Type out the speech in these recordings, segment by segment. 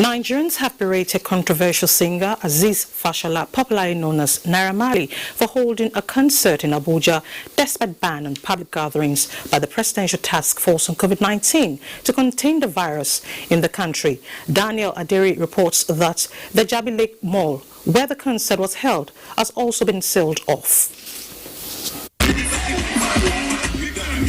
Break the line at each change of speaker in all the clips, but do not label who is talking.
Nigerians have berated controversial singer Aziz Fashola, popularly known as Naira Marley, for holding a concert in Abuja despite ban on public gatherings by the Presidential Task Force on COVID-19 to contain the virus in the country. Daniel Aderi reports that the Jabi Lake Mall, where the concert was held, has also been sealed off.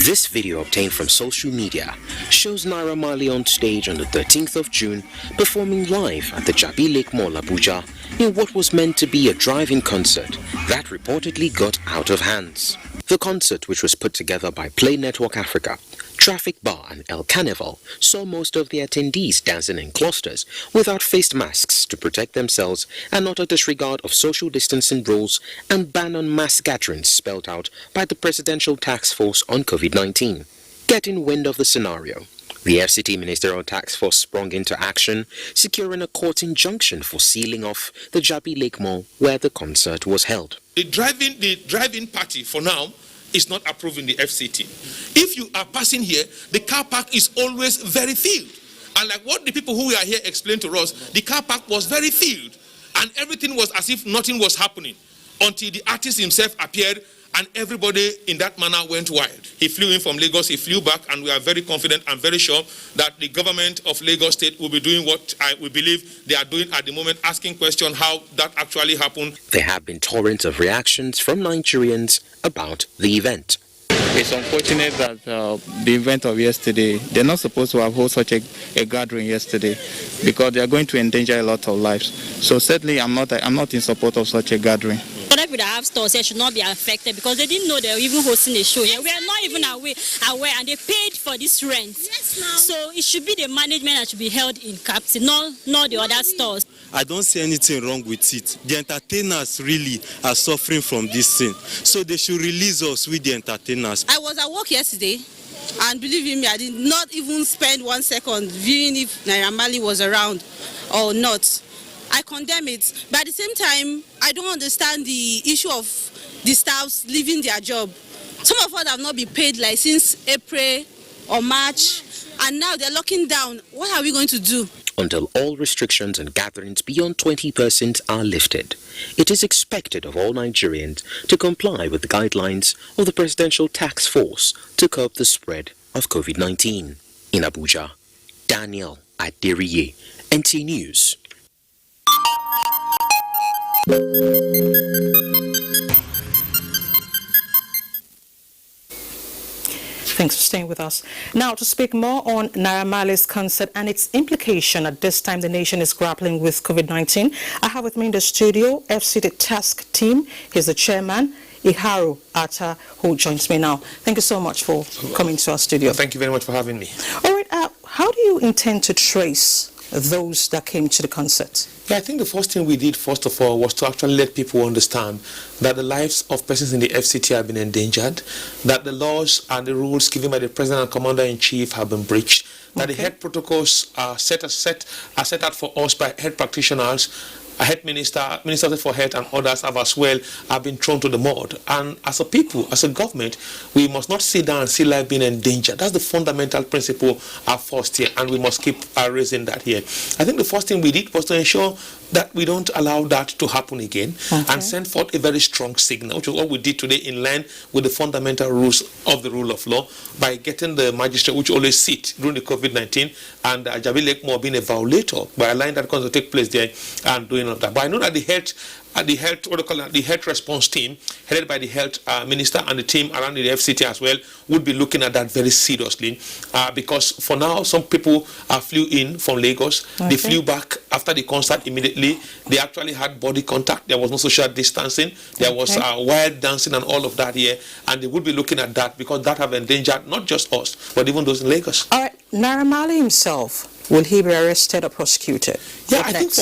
This video obtained from social media shows Naira Marley on stage on the 13th of June performing live at the Jabi Lake Mall, Abuja, in what was meant to be a drive-in concert that reportedly got out of hands. The concert, which was put together by Play Network Africa, Traffic Bar and El Carnival, saw most of the attendees dancing in clusters without face masks to protect themselves and not a disregard of social distancing rules and ban on mass gatherings spelled out by the Presidential Task Force on COVID-19. Getting wind of the scenario, the FCTA Ministerial Task Force sprung into action, securing a court injunction for sealing off the Jabi Lake Mall where the concert was held.
The drive-in party for now is not approved in the FCT. If you are passing here, the car park is always very filled. And like what the people who were here explained to us, the car park was very filled. And everything was as if nothing was happening until the artist himself appeared and everybody in that manner went wild. He flew in from Lagos, he flew back, and we are very confident and very sure that the government of Lagos State will be doing what we believe they are doing at the moment, asking questions how that actually happened.
There have been torrents of reactions from Nigerians about the event.
It's unfortunate that the event of yesterday, they're not supposed to have held such a gathering yesterday because they are going to endanger a lot of lives. So certainly I'm not in support of such a gathering.
Other people that have stores here should not be affected because they didn't know they were even hosting a show here. We are not even aware and they paid for this rent. So it should be the management that should be held in captivity, not the other stores.
I don't see anything wrong with it. The entertainers really are suffering from this thing. So they should release us with the entertainers.
I was at work yesterday and believe me, I did not even spend 1 second viewing if Naira Marley was around or not. I condemn it, but at the same time, I don't understand the issue of the staffs leaving their job. Some of us have not been paid like since April or March, and now they're locking down. What are we going to do?
Until all restrictions on gatherings beyond 20% are lifted, it is expected of all Nigerians to comply with the guidelines of the Presidential Task Force to curb the spread of COVID-19. In Abuja, Daniel Aderiye, NT News.
Thanks for staying with us. Now, to speak more on Naira Marley's concert and its implication at this time the nation is grappling with COVID-19, I have with me in the studio FCTA Task Team. He's the chairman, Iharu Atta, who joins me now. Thank you so much for coming to our studio.
Well, thank you very much for having me.
All right, how do you intend to trace those that came to the concert?
Yeah, I think the first thing we did, first of all, was to actually let people understand that the lives of persons in the FCT have been endangered, that the laws and the rules given by the President and Commander-in-Chief have been breached, that the health protocols are set out for us by health practitioners, a health ministers for health and others have been thrown to the mud. And as a people, as a government, we must not sit down and see life being endangered. That's the fundamental principle first here, and we must keep raising that here. I think the first thing we did was to ensure that we don't allow that to happen again, and send forth a very strong signal, which is what we did today in line with the fundamental rules of the rule of law, by getting the magistrate, which always sit during the COVID-19, and Jabi Lake Mall being a violator, by allowing that going to take place there and doing all of that. But I know that the health response team, headed by the health minister and the team around the FCT as well, would be looking at that very seriously, because for now some people flew in from Lagos. They flew back after the concert immediately. They actually had body contact. There was no social distancing. There was wild dancing and all of that here, and they would be looking at that because that have endangered not just us but even those in Lagos.
All right, Naira Marley himself, will he be arrested or prosecuted?
Yeah, I think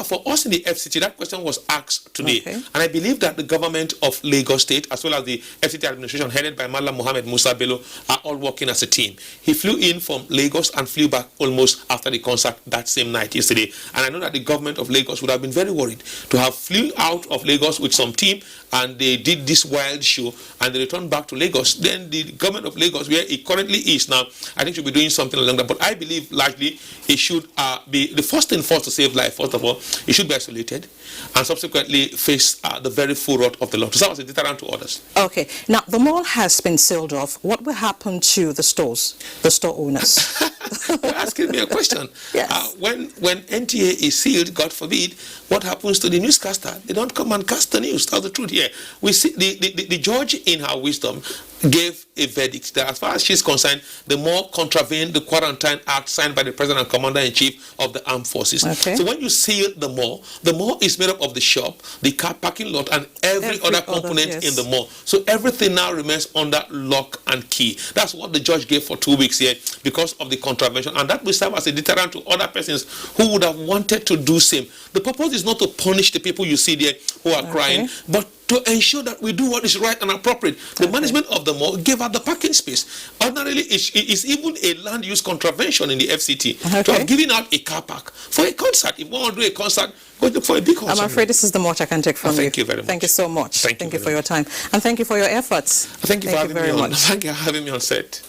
for us in the FCT, that question was asked today. And I believe that the government of Lagos State, as well as the FCT administration headed by Malam Mohammed Musa Bello, are all working as a team. He flew in from Lagos and flew back almost after the concert that same night yesterday. And I know that the government of Lagos would have been very worried to have flew out of Lagos with some team and they did this wild show and they returned back to Lagos, then the government of Lagos, where it currently is now, I think should be doing something along that. But I believe largely it should be the first thing first to save life. First of all, it should be isolated and subsequently face the very full wrath of the law to serve as a deterrent to others.
Okay. Now, the mall has been sealed off. What will happen to the stores, the store owners?
You're asking me a question.
Yes.
When NTA is sealed, God forbid, what happens to the newscaster? They don't come and cast the news. Tell the truth here. We see the judge in her wisdom gave a verdict that as far as she's concerned, the mall contravened the Quarantine Act signed by the President and Commander-in-Chief of the Armed Forces.
Okay.
So when you seal the mall is made up of the shop, the car parking lot, and every other component in the mall. So everything now remains under lock and key. That's what the judge gave for 2 weeks here because of the contravention. And that will serve as a deterrent to other persons who would have wanted to do same. The purpose is not to punish the people you see there who are crying, but to ensure that we do what is right and appropriate. The management of the mall gave out the parking space. Ordinarily, it's even a land use contravention in the FCT to have given out a car park for a concert. If one want to do a concert, go look for a big concert.
I'm afraid this is the much I can take from you.
Thank you very much.
Thank you so much.
Thank you
for your time. And thank you for your efforts.
Thank you for having me on. Thank you for having me on set.